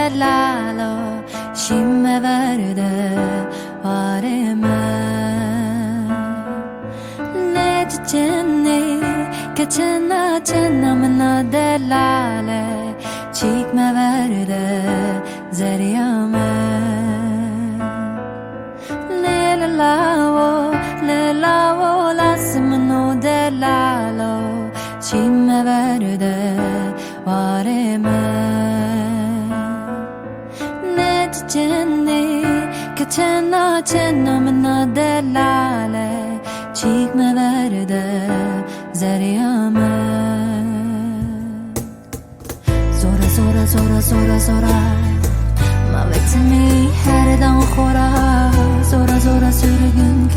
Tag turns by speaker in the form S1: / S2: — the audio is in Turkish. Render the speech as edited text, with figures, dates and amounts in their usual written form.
S1: delalo Shimme verde vareme Nejjene Kachena chena mana delale Chik me verde zariyame Lelao lasimno delalo Shimme verde vareme Nejjene Kachena chena mana delale Chik me verde zariyame Zora Mavecimi her dan khora Zora sürgün